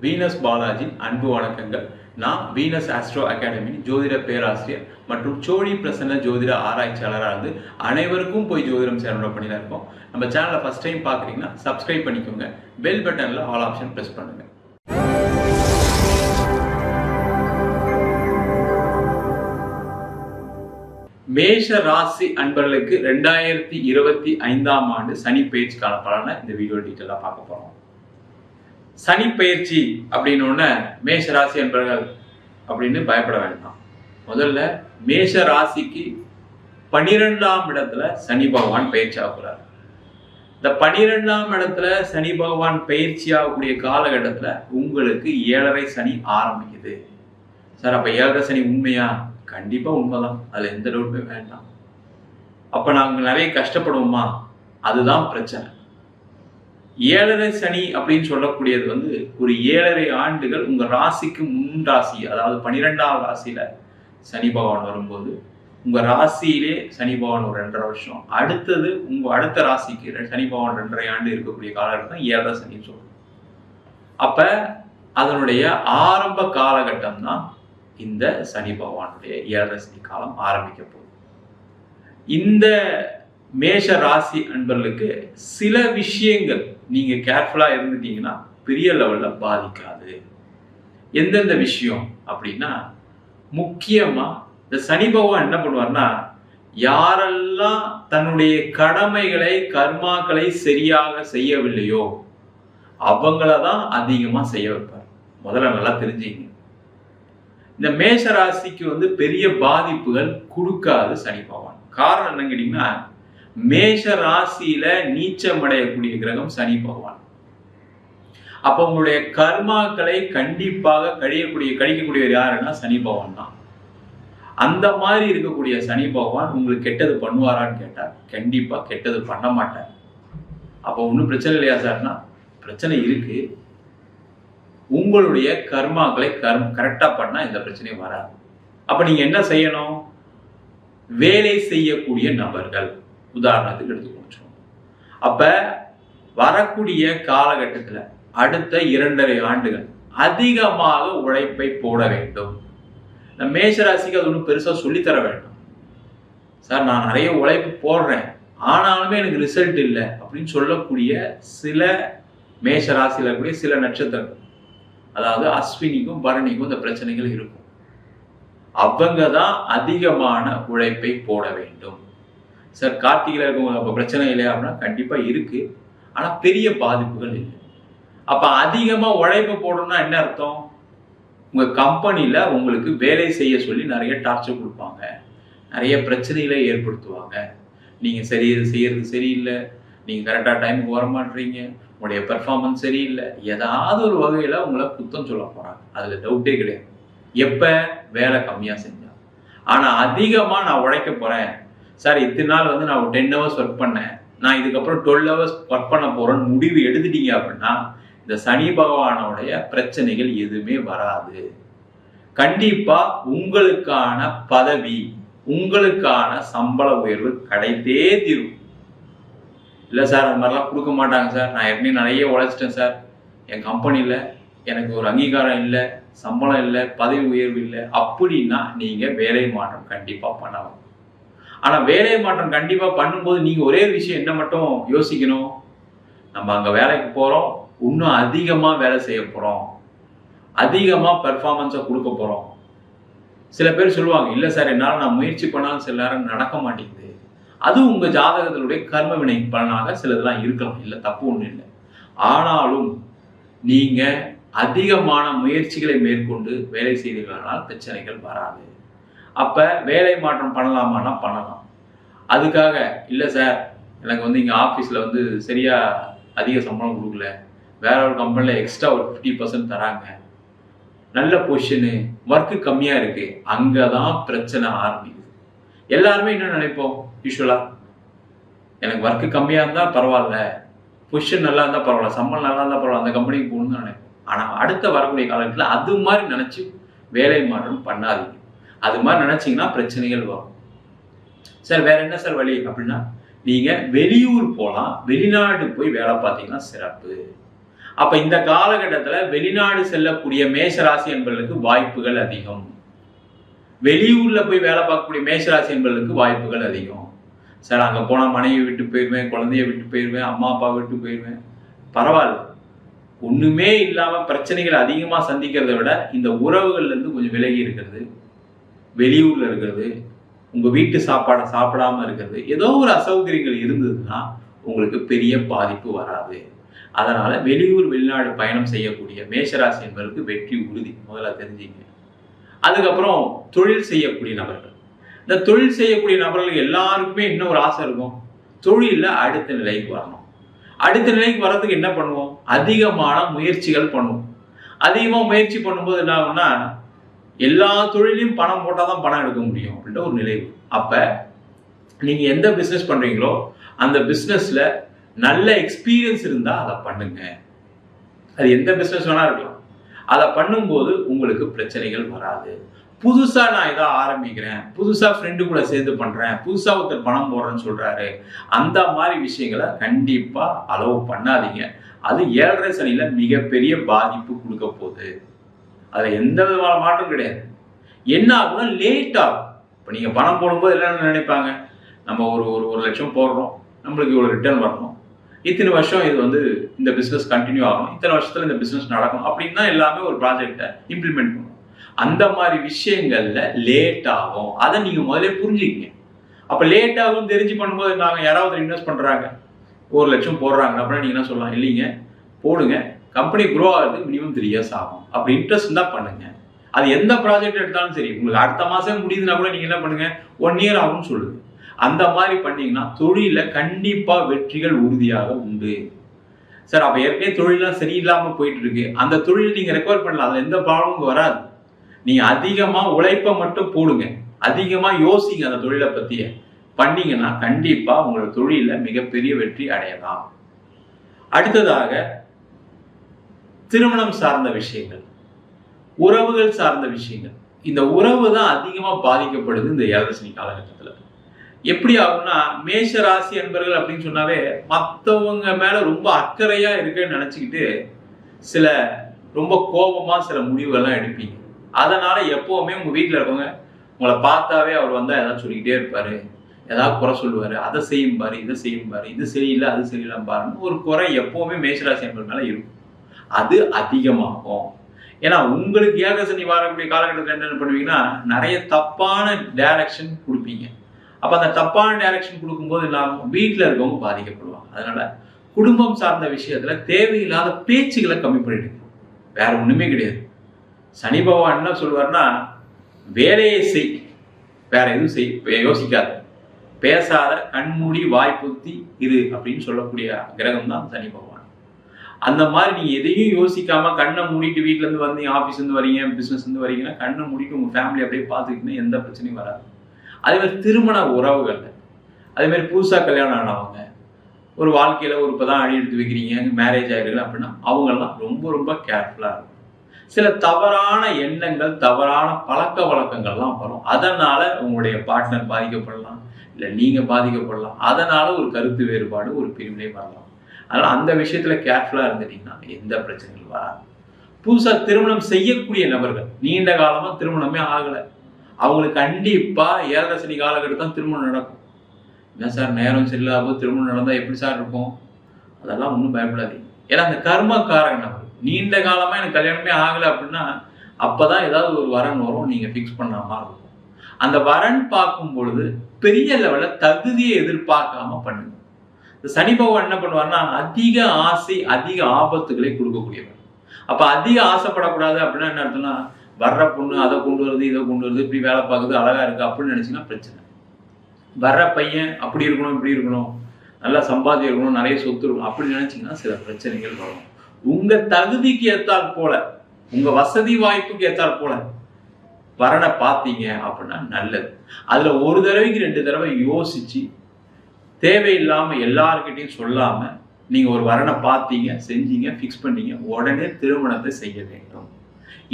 Venus Balaji அன்பு வணக்கங்கள். நான் வீனஸ் ஆஸ்ட்ரோ அகாடமி ஜோதிட பேராசிரியர் மற்றும் சோழி பிரசன்ன ஜோதிட ஆராய்ச்சியாளராக இருந்து அனைவருக்கும் போய் ஜோதிடம் சேனல் பண்ணிதான் இருக்கோம். நம்ம சேனலை ஃபர்ஸ்ட் டைம் பார்க்குறீங்கன்னா சப்ஸ்கிரைப் பண்ணிக்கோங்க. பெல் பட்டனில் ஆல் ஆப்ஷன் ப்ரெஸ் பண்ணுங்க. மேஷ ராசி அன்பர்களுக்கு 2025 ஆண்டு சனி பயிற்சிக்கான பலனை இந்த வீடியோ டீட்டெயிலாக பார்க்க போறோம். சனி பயிற்சி அப்படின்னு மேஷ ராசி அன்பர்கள் அப்படின்னு பயப்பட வேண்டாம். முதல்ல மேஷ ராசிக்கு 12ஆம் இடத்துல சனி பகவான் பயிற்சி ஆகுறார். இந்த 12ஆம் இடத்துல சனி பகவான் பயிற்சி ஆகக்கூடிய காலகட்டத்துல உங்களுக்கு 7.5 சனி ஆரம்பிக்குது. சார் அப்ப 7.5 சனி உண்மையா? கண்டிப்பா உண்மைதான், அதுல எந்த டவுட்டுமே வேண்டாம். அப்ப நாங்க நிறைய கஷ்டப்படுவோமா? அதுதான் பிரச்சனை. 7.5 சனி அப்படின்னு சொல்லக்கூடியது ஒரு 7.5 ஆண்டுகள் உங்க ராசிக்கு முன் ராசி, அதாவது 12ஆம் ராசியில சனி பகவான் வரும்போது உங்க ராசியிலே சனி பகவான் ஒரு 2.5 வருஷம், அடுத்தது உங்க அடுத்த ராசிக்கு சனி பகவான் 2.5 ஆண்டு இருக்கக்கூடிய காலகட்டம் 7.5 சனின்னு சொல்லுவோம். அப்ப அதனுடைய ஆரம்ப காலகட்டம் தான் இந்த சனி பகவானுடைய 7.5 சனி காலம் ஆரம்பிக்க போகுது. இந்த மேஷ ராசி அன்பர்களுக்கு சில விஷயங்கள் நீங்க கேர்ஃபுல்லா இருந்துட்டீங்கன்னா பெரிய லெவல்ல பாதிக்காது. எந்தெந்த விஷயம் அப்படின்னா, முக்கியமா இந்த சனி பகவான் என்ன பண்ணுவார்னா, யாரெல்லாம் தன்னுடைய கடமைகளை கர்மாக்களை சரியாக செய்யவில்லையோ அவங்களதான் அதிகமா செய்ய வைப்பார். முதல்ல நல்லா தெரிஞ்சுங்க. இந்த மேஷ ராசிக்கு பெரிய பாதிப்புகள் கொடுக்காது சனி பகவான். காரணம் என்னன்னு கேட்டீங்கன்னா, மேஷ ராசியில நீச்சமடையக்கூடிய கிரகம் சனி பகவான். அப்ப உங்களுடைய கர்மாக்களை கண்டிப்பாக கழிக்கக்கூடியவர் யாருன்னா சனி பகவான் தான். அந்த மாதிரி இருக்கக்கூடிய சனி பகவான் உங்களுக்கு கெட்டது பண்ணுவாரான்னு கேட்டா கண்டிப்பா கெட்டது பண்ண மாட்டார். அப்போ ஒன்றும் பிரச்சனை இல்லையா சார்னா? பிரச்சனை இருக்கு. உங்களுடைய கர்மாக்களை கரெக்டா பண்ணா இந்த பிரச்சனையும் வராது. அப்ப நீங்க என்ன செய்யணும்? வேலை செய்யக்கூடிய நபர்கள் உதாரணத்துக்கு எடுத்துக்கணும். அப்ப வரக்கூடிய காலகட்டத்துல அடுத்த 2.5 ஆண்டுகள் அதிகமாக உழைப்பை போட வேண்டும். இந்த மேஷராசிக்கு அது ஒன்றும் பெருசா சொல்லித்தர வேண்டாம். சார் நான் நிறைய உழைப்பு போடுறேன் ஆனாலுமே எனக்கு ரிசல்ட் இல்லை அப்படின்னு சொல்லக்கூடிய சில மேஷராசியில் இருக்கக்கூடிய சில நட்சத்திரங்கள், அதாவது அஸ்வினிக்கும் பரணிக்கும் இந்த பிரச்சனைகள் இருக்கும். அவங்க தான் அதிகமான உழைப்பை போட வேண்டும். சார் கார்த்திகையில் இருக்கவங்க அப்போ பிரச்சனை இல்லையா அப்படின்னா கண்டிப்பா இருக்கு, ஆனா பெரிய பாதிப்புகள் இல்லை. அப்ப அதிகமா உழைப்பு போடணும்னா என்ன அர்த்தம்? உங்க கம்பெனில உங்களுக்கு வேலை செய்ய சொல்லி நிறைய டார்ச்சர் கொடுப்பாங்க, நிறைய பிரச்சனைகளை ஏற்படுத்துவாங்க. நீங்க செய்யறது சரியில்லை, நீங்க கரெக்டா டைமுக்கு வர மாட்டீங்க, உங்களுடைய பெர்ஃபார்மன்ஸ் சரியில்லை, ஏதாவது ஒரு வகையில உங்களை குத்தம் சொல்ல போறாங்க. அதுல டவுட்டே கிடையாது. எப்ப வேலை கம்மியா செஞ்சா. ஆனா அதிகமா நான் உழைக்க போறேன் சார், இத்தனை நாள் நான் 10 ஹவர்ஸ் ஒர்க் பண்ணேன், நான் இதுக்கப்புறம் 12 ஹவர்ஸ் ஒர்க் பண்ண போறேன்னு முடிவு எடுத்துட்டீங்க அப்படின்னா இந்த சனி பகவானுடைய பிரச்சனைகள் எதுவுமே வராது. கண்டிப்பா உங்களுக்கான பதவி, உங்களுக்கான சம்பள உயர்வு கிடைத்தே தீரும். இல்லை சார் அந்த மாதிரிலாம் கொடுக்க மாட்டாங்க சார், நான் ஏற்கனவே நிறைய உழைச்சிட்டேன் சார், என் கம்பெனியில் எனக்கு ஒரு அங்கீகாரம் இல்லை, சம்பளம் இல்லை, பதவி உயர்வு இல்லை அப்படின்னா நீங்க வேலை மாற்றம் கண்டிப்பா பண்ணலாம். ஆனா வேலை மாற்றம் கண்டிப்பா பண்ணும்போது நீங்க ஒரே விஷயம் என்ன மட்டும் யோசிக்கணும், நம்ம அங்க வேலைக்கு போறோம், இன்னும் அதிகமா வேலை செய்ய போறோம், அதிகமா பெர்ஃபார்மன்ஸை கொடுக்க போறோம். சில பேர் சொல்லுவாங்க, இல்லை சார் என்னால் நான் முயற்சி பண்ணாலும் சில நேரம் நடக்க மாட்டேங்குது. அது உங்க ஜாதகத்தினுடைய கர்ம வினை பலனாக சிலதெல்லாம் இருக்கலாம், இல்லை தப்பு ஒன்றும் இல்லை. ஆனாலும் நீங்க அதிகமான முயற்சிகளை மேற்கொண்டு வேலை செய்தீர்களானால் பிரச்சனைகள் வராது. அப்ப வேலை மாற்றம் பண்ணலாமான்னா பண்ணலாம். அதுக்காக இல்லை சார் எனக்கு இங்க ஆஃபீஸ்ல சரியா அதிக சம்பளம் கொடுக்கல, வேற ஒரு கம்பெனில எக்ஸ்ட்ரா ஒரு 50% தராங்க, நல்ல பொசிஷனு, ஒர்க்கு கம்மியா இருக்கு, அங்கதான் பிரச்சனை ஆரம்பிக்குது. எல்லாருமே என்ன நினைப்போம்? யூஸ்வலா எனக்கு ஒர்க்கு கம்மியா இருந்தா பரவாயில்ல, பொசிஷன் நல்லா இருந்தா பரவாயில்ல, சம்பளம் நல்லா இருந்தா பரவாயில்ல, அந்த கம்பெனிக்கு போகணும்னு நினைப்போம். ஆனா அடுத்த வரக்கூடிய காலத்துல அது மாதிரி நினைச்சு வேலை மாற்றம் பண்ணாதீங்க. அது மாதிரி நினைச்சீங்கன்னா பிரச்சனைகள் வரும். சார் வேற என்ன சார் வழி அப்படின்னா, நீங்க வெளியூர் போகலாம், வெளிநாடு போய் வேலை பார்த்தீங்கன்னா சிறப்பு. அப்ப இந்த காலகட்டத்துல வெளிநாடு செல்லக்கூடிய மேஷராசி என்பவர்களுக்கு வாய்ப்புகள் அதிகம். வெளியூர்ல போய் வேலை பார்க்கக்கூடிய மேஷராசி என்பவர்களுக்கு வாய்ப்புகள் அதிகம். சார் அங்க போனா மனைவி விட்டு போயிடுவேன், குழந்தைய விட்டு போயிடுவேன், அம்மா அப்பா விட்டு போயிடுவேன். பரவாயில்ல, ஒண்ணுமே இல்லாம பிரச்சனைகள் அதிகமா சந்திக்கிறத விட இந்த உறவுகள்ல இருந்து கொஞ்சம் விலகி இருக்கிறது, வெளியூர்ல இருக்கிறது, உங்க வீட்டு சாப்பாடை சாப்பிடாம இருக்கிறது, ஏதோ ஒரு அசௌகரியங்கள் இருந்ததுன்னா உங்களுக்கு பெரிய பாதிப்பு வராது. அதனால வெளியூர் வெளிநாடு பயணம் செய்யக்கூடிய மேஷராசி என்பவருக்கு வெற்றி உறுதி. முதல்ல தெரிஞ்சுங்க. அதுக்கப்புறம் தொழில் செய்யக்கூடிய நபர்கள், இந்த தொழில் செய்யக்கூடிய நபர்களுக்கு எல்லாருக்குமே இன்னும் ஒரு ஆசை இருக்கும், தொழில அடுத்த நிலைக்கு வரணும். அடுத்த நிலைக்கு வர்றதுக்கு என்ன பண்ணுவோம்? அதிகமான முயற்சிகள் பண்ணுவோம். அதிகமா முயற்சி பண்ணும்போது என்ன ஆகும்னா, எல்லா தொழிலையும் பணம் போட்டாதான் பணம் எடுக்க முடியும் அப்படின்ற ஒரு நிலை. அப்ப நீங்க எந்த பிசினஸ் பண்றீங்களோ அந்த பிசினஸ்ல நல்ல எக்ஸ்பீரியன்ஸ் இருந்தா அதை பண்ணுங்க. அது எந்த பிசினஸ் வேணா இருக்கலாம். அதை பண்ணும்போது உங்களுக்கு பிரச்சனைகள் வராது. புதுசா நான் ஏதோ ஆரம்பிக்கிறேன், புதுசா ஃப்ரெண்டு கூட சேர்ந்து பண்றேன், புதுசா ஒருத்தர் பணம் போடுறேன்னு சொல்றாரு, அந்த மாதிரி விஷயங்களை கண்டிப்பா அலோவ் பண்ணாதீங்க. அது 7.5 சனியில மிகப்பெரிய பாதிப்பு கொடுக்க போகுது. அதுல எந்த விதமான மாற்றம் கிடையாது. என்ன ஆகும்னா லேட் ஆகும். இப்ப நீங்க பணம் போடும்போது என்ன நினைப்பாங்க, நம்ம ஒரு லட்சம் போடுறோம், நம்மளுக்கு இவ்வளவு ரிட்டர்ன் வரணும், இத்தனை வருஷம் இது இந்த பிசினஸ் கண்டினியூ ஆகணும், இத்தனை வருஷத்துல இந்த பிசினஸ் நடக்கும் அப்படின்னு தான் எல்லாமே ஒரு ப்ராஜெக்டை இம்ப்ளிமெண்ட் பண்ணும். அந்த மாதிரி விஷயங்கள்ல லேட் ஆகும். அதை நீங்க முதல்ல புரிஞ்சுக்கிங்க. அப்ப லேட் ஆகும் தெரிஞ்சு பண்ணும்போது நாங்க யாராவது இன்வெஸ்ட் பண்றாங்க, 1 லட்சம் போடுறாங்க அப்படின்னா நீங்க என்ன சொல்லலாம், இல்லைங்க போடுங்க, கம்பெனி க்ரோ ஆகுது, மினிமம் 3 இயர்ஸ் ஆகும். அப்படி இன்ட்ரெஸ்ட் தான் பண்ணுங்க. அது எந்த ப்ராஜெக்ட் எடுத்தாலும் சரி, உங்களுக்கு அடுத்த மாசம் முடியுதுன்னா கூட நீங்க என்ன பண்ணுங்க, 1 இயர் ஆகும்னு சொல்லுங்க. அந்த மாதிரி பண்ணீங்கன்னா தொழில கண்டிப்பா வெற்றிகள் உறுதியாக உண்டு. சார் அப்ப ஏற்கனவே தொழிலாம் சரியில்லாம போயிட்டு இருக்கு, அந்த தொழில் நீங்க ரெக்கவர் பண்ணலாம், அதுல எந்த ப்ராப்ளமும் வராது. நீங்க அதிகமா உழைப்ப மட்டும் போடுங்க, அதிகமா யோசிங்க அந்த தொழிலை பத்திய பண்ணீங்கன்னா கண்டிப்பா உங்களோட தொழில மிகப்பெரிய வெற்றி அடையலாம். அடுத்ததாக திருமணம் சார்ந்த விஷயங்கள், உறவுகள் சார்ந்த விஷயங்கள். இந்த உறவு தான் அதிகமா பாதிக்கப்படுது இந்த 7.5 சனி காலகட்டத்துல. எப்படி ஆகும்னா, மேஷ ராசி அன்பர்கள் அப்படின்னு சொன்னாவே மற்றவங்க மேல ரொம்ப அக்கறையா இருக்குன்னு நினைச்சுக்கிட்டு சில ரொம்ப கோபமா சில முடிவுகள்லாம் எடுப்பீங்க. அதனால எப்பவுமே உங்க வீட்டுல இருக்கவங்க உங்களை பார்த்தாவே அவர் வந்தா ஏதாவது சொல்லிக்கிட்டே இருப்பாரு, ஏதாவது குறை சொல்லுவாரு, அதை செய்யும் பாரு, இதை செய்யும் பாரு, இது சரியில்லை அது சரியில்லை பாருன்னு ஒரு குறை எப்பவுமே மேஷராசி அன்பர்கள் மேல இருக்கும். அது அதிகமாகும். ஏன்னா உங்களுக்கு 7.5 சனி வரக்கூடிய காலகட்டத்தில் என்ன பண்ணுவீங்கன்னா, நிறைய தப்பான டைரக்ஷன் கொடுப்பீங்க. அப்ப அந்த தப்பான டைரக்ஷன் கொடுக்கும்போது என்னாகும், வீட்டில் இருக்கவங்க பாதிக்கப்படுவாங்க. அதனால குடும்பம் சார்ந்த விஷயத்துல தேவையில்லாத பேச்சுகளை கம்மி பண்ணிடுங்க. வேற ஒண்ணுமே கிடையாது. சனி பகவான் என்ன சொல்லுவார்னா, வேலையை செய், வேற எதுவும் செய், யோசிக்காத, பேசாத, கண்மூடி வாய்ப்புத்தி இரு அப்படின்னு சொல்லக்கூடிய கிரகம் தான் சனி பகவான். அந்த மாதிரி நீங்க எதையும் யோசிக்காம கண்ணை மூடிட்டு வீட்டுல இருந்து வந்தீங்க, ஆபீஸ் இருந்து வரீங்க, பிசினஸ் இருந்து வரீங்கன்னா கண்ணை மூடிட்டு உங்க ஃபேமிலி அப்படியே பார்த்துக்கிட்டீங்கன்னா எந்த பிரச்சனையும் வராது. அதே மாதிரி திருமண உறவுகள், அதே மாதிரி புதுசா கல்யாணம் ஆனவங்க, ஒரு வாழ்க்கையில ஒரு இப்பதான் அடி எடுத்து வைக்கிறீங்க, மேரேஜ் ஆயிருக்கு அப்படின்னா அவங்கெல்லாம் ரொம்ப ரொம்ப கேர்ஃபுல்லா இருக்கும். சில தவறான எண்ணங்கள், தவறான பழக்க வழக்கங்கள்லாம் வரும். அதனால உங்களுடைய பார்ட்னர் பாதிக்கப்படலாம், இல்லை நீங்க பாதிக்கப்படலாம். அதனால ஒரு கருத்து வேறுபாடு, ஒரு பிரிவினை வரலாம். அதனால அந்த விஷயத்துல கேர்ஃபுல்லா இருந்துட்டீங்கன்னா எந்த பிரச்சனையும் வராது. புதுசா திருமணம் செய்யக்கூடிய நபர்கள், நீண்ட காலமா திருமணமே ஆகல, அவங்களுக்கு கண்டிப்பா 7.5 சனி காலகட்டம் திருமணம் நடக்கும். என்ன சார் நேரம் சரியில்லாத திருமணம் நடந்தா எப்படி சார் இருக்கும்? அதெல்லாம் ஒன்றும் பயப்படாதீங்க. ஏன்னா அந்த கர்மக்காரங்க நபர் நீண்ட காலமா எனக்கு கல்யாணமே ஆகலை அப்படின்னா அப்பதான் ஏதாவது ஒரு வரன் வரும், நீங்க ஃபிக்ஸ் பண்ண மாதிரி இருக்கும். அந்த வரன் பார்க்கும் பொழுது பெரிய லெவல்ல தகுதியை எதிர்பார்க்காம பண்ணுங்க. இந்த சனி பகவான் என்ன பண்ணுவார்னா, அதிக ஆசை அதிக ஆபத்துகளை கொடுக்கக்கூடியவர். அப்ப அதிக ஆசைப்படக்கூடாது அப்படின்னா என்ன அர்த்தம்னா, வர்ற பொண்ணு அதை கொண்டு வருது, இதை கொண்டு வருது, இப்படி வேலை பார்க்குது, அழகா இருக்கு அப்படின்னு நினைச்சீங்கன்னா பிரச்சனை. வர்ற பையன் அப்படி இருக்கணும், இப்படி இருக்கணும், நல்லா சம்பாதியம் இருக்கணும், நிறைய சொத்து இருக்கணும் அப்படின்னு நினைச்சீங்கன்னா சில பிரச்சனைகள் வரும். உங்க தகுதிக்கு ஏத்தால் போல, உங்க வசதி வாய்ப்புக்கு ஏத்தால் போல வரனை பார்த்தீங்க அப்படின்னா நல்லது. அதுல ஒரு தடவைக்கு 2 தடவை யோசிச்சு, தேவையில்லாம எல்லார்கிட்டையும் சொல்லாம நீங்க ஒரு வரனை பார்த்தீங்க, செஞ்சீங்க, ஃபிக்ஸ் பண்ணீங்க, உடனே திருமணத்தை செய்ய வேண்டும்.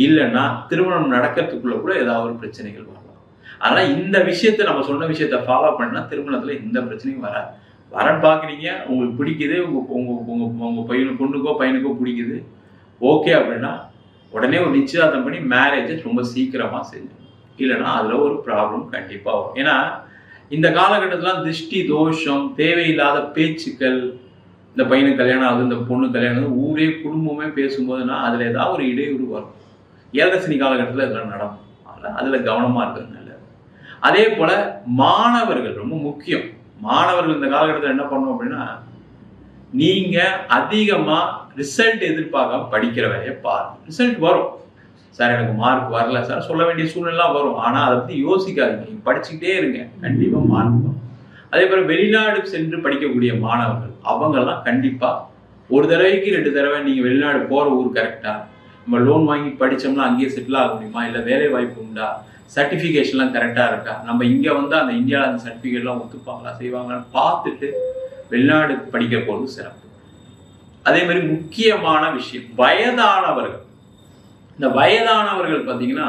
இல்லைன்னா திருமணம் நடக்கிறதுக்குள்ள கூட ஏதாவது ஒரு பிரச்சனைகள் வரலாம். அதனால இந்த விஷயத்தை நம்ம சொன்ன விஷயத்த ஃபாலோ பண்ணா திருமணத்துல எந்த பிரச்சனையும் வராது. வரன் பார்க்குறீங்க, உங்களுக்கு பிடிக்குது, உங்கள் பொண்ணுக்கோ பையனுக்கோ பிடிக்குது, ஓகே அப்படின்னா உடனே ஒரு நிச்சயதார்த்தம் பண்ணி மேரேஜை ரொம்ப சீக்கிரமாக செஞ்சு, இல்லைன்னா அதில் ஒரு ப்ராப்ளம் கண்டிப்பாக வரும். ஏன்னா இந்த காலகட்டத்தில் திருஷ்டி தோஷம், தேவையில்லாத பேச்சுக்கள், இந்த பையனுக்கு கல்யாணம் ஆகுது, இந்த பொண்ணு கல்யாணம், ஊரே குடும்பமே பேசும்போதுன்னா அதில் ஏதாவது ஒரு இடையூறு வரும். ஏழரசனி காலகட்டத்தில் இதெல்லாம் நடக்கும். அதனால் அதில் கவனமாக இருக்கிறது நல்லது. அதே போல் மாணவர்கள் ரொம்ப முக்கியம். மாணவர்கள் இந்த காலகட்டத்தில் என்ன பண்ணணும் அப்படின்னா, நீங்கள் அதிகமாக ரிசல்ட் எதிர்பார்க்காம படிக்கிற வேலையை பாருங்க. ரிசல்ட் வரும் சார், எனக்கு மார்க் வரல சார் சொல்ல வேண்டிய சூழ்நிலாம் வரும். ஆனால் அதை பற்றி யோசிக்காதீங்க, நீங்கள் படிச்சுக்கிட்டே இருங்க, கண்டிப்பாக மார்க் வரும். அதே போல் வெளிநாடு சென்று படிக்கக்கூடிய மாணவர்கள் அவங்கெல்லாம் கண்டிப்பாக ஒரு தடவைக்கு 2 தடவை நீங்கள் வெளிநாடு போகிற ஊர் கரெக்டாக, நம்ம லோன் வாங்கி படித்தோம்னா அங்கேயே செட்டில் ஆக முடியுமா, இல்லை வேலை வாய்ப்பு உண்டா, சர்டிஃபிகேஷன்லாம் கரெக்டாக இருக்கா, நம்ம இங்கே வந்து அந்த இந்தியாவில் அந்த சர்டிஃபிகேட்லாம் ஒத்துப்பாங்களா செய்வாங்களான்னு பார்த்துட்டு வெளிநாடு படிக்க போகிறது சிறப்பு. அதே மாதிரி முக்கியமான விஷயம் வயதானவர்கள். இந்த வயதானவர்கள் பார்த்தீங்கன்னா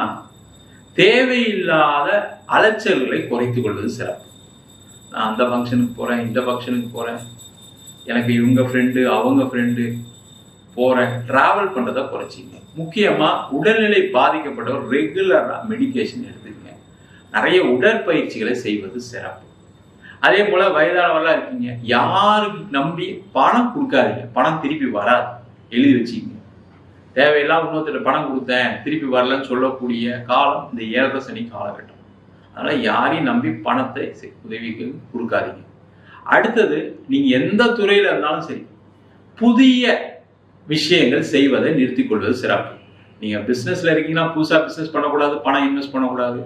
தேவையில்லாத அலைச்சல்களை குறைத்துக் கொள்வது சிறப்பு. நான் அந்த ஃபங்க்ஷனுக்கு போகிறேன், இந்த ஃபங்க்ஷனுக்கு போகிறேன், எனக்கு இவங்க ஃப்ரெண்டு அவங்க ஃப்ரெண்டு போகிறேன், ட்ராவல் பண்ணுறதை குறைச்சிங்க. முக்கியமாக உடல்நிலை பாதிக்கப்பட்டவர் ரெகுலராக மெடிக்கேஷன் எடுத்துக்கங்க. நிறைய உடற்பயிற்சிகளை செய்வது சிறப்பு. அதே போல் வயதானவர்களாக இருக்கீங்க, யாருக்கு நம்பி பணம் கொடுக்காதீங்க, பணம் திருப்பி வராது, எழுதி வச்சுக்கங்க. தேவையில்லாம் இன்னொருத்தர் பணம் கொடுத்தேன் திருப்பி வரலன்னு சொல்லக்கூடிய காலம் இந்த 7 சனி காலகட்டம். அதனால் யாரையும் நம்பி பணத்தை உதவிக்கு கொடுக்காதீங்க. அடுத்தது, நீங்கள் எந்த துறையில் இருந்தாலும் சரி புதிய விஷயங்கள் செய்வதை நிறுத்திக் கொள்வது சிறப்பு. நீங்கள் பிஸ்னஸில் இருக்கீங்கன்னா புதுசாக பிஸ்னஸ் பண்ணக்கூடாது, பணம் இன்வெஸ்ட் பண்ணக்கூடாது.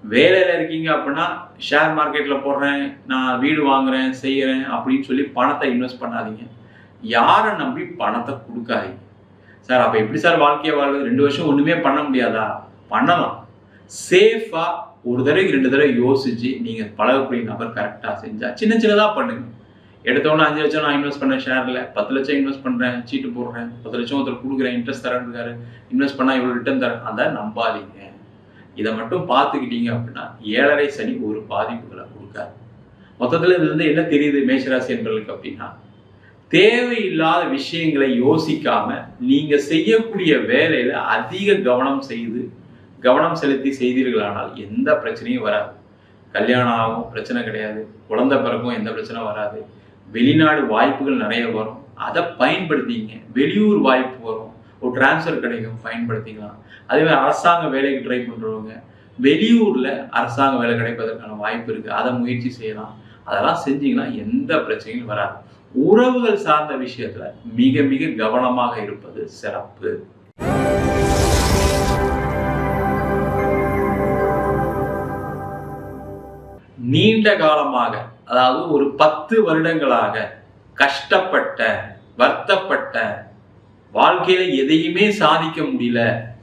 வேலையில் இருக்கீங்க அப்படின்னா ஷேர் மார்க்கெட்டில் போடுறேன், நான் வீடு வாங்குறேன் செய்கிறேன் அப்படின்னு சொல்லி பணத்தை இன்வெஸ்ட் பண்ணாதீங்க. யாரை நம்பி பணத்தை கொடுக்காதீங்க. சார் அப்போ எப்படி சார் வாழ்க்கையை வாழ்வது, 2 வருஷம் ஒன்றுமே பண்ண முடியாதா? பண்ணலாம். சேஃபாக ஒரு தடவைக்கு 2 தடவை யோசிச்சு நீங்கள் பழகக்கூடிய நபர் கரெக்டாக செஞ்சால் சின்ன சின்னதாக பண்ணுங்க. எடுத்தோன்னே 5 லட்சம் நான் இன்வெஸ்ட் பண்ணேன் ஷேரில், 10 லட்சம் இன்வெஸ்ட் பண்ணுறேன், சீட்டு போடுறேன், 10 லட்சம் ஒருத்தர் கொடுக்குறேன், இன்ட்ரெஸ்ட் தரேன்னுக்காரு, இன்வெஸ்ட் பண்ணால் இவ்வளோ ரிட்டர்ன் தரேன், அதை நம்பாதீங்க. இதை மட்டும் பார்த்துக்கிட்டீங்க அப்படின்னா 7.5 சனி ஒரு பாதிப்புகளை கொடுக்காது. மொத்தத்தில் இதுலேருந்து என்ன தெரியுது மேஷராசி என்பவர்களுக்கு அப்படின்னா, தேவையில்லாத விஷயங்களை யோசிக்காம நீங்க செய்யக்கூடிய வேலையில அதிக கவனம் செலுத்தி செய்தீர்களானால் எந்த பிரச்சனையும் வராது. கல்யாணம் ஆகும் பிரச்சனை கிடையாது, குழந்தை பிறக்கும் எந்த பிரச்சனை வராது, வெளிநாடு வாய்ப்புகள் நிறைய வரும், அதை பயன்படுத்திங்க. வெளியூர் வாய்ப்பு வரும், ஒரு டிரான்ஸ்ஃபர் கிடைக்கும், பயன்படுத்திக்கலாம். அதே மாதிரி அரசாங்க வேலைக்கு ட்ரை பண்றவங்க வெளியூர்ல அரசாங்க வேலை கிடைப்பதற்கான வாய்ப்பு இருக்கு, அதை முயற்சி செய்யலாம். அதெல்லாம் செஞ்சீங்கன்னா எந்த பிரச்சனையும் வராது. உறவுகள் சார்ந்த விஷயத்துல மிக மிக கவனமாக இருப்பது சிறப்பு. நீண்ட காலமாக, அதாவது ஒரு 10 வருடங்களாக கஷ்டப்பட்ட, வருத்தப்பட்ட, வாழ்க்கையில எதையுமே சாதிக்க முடியல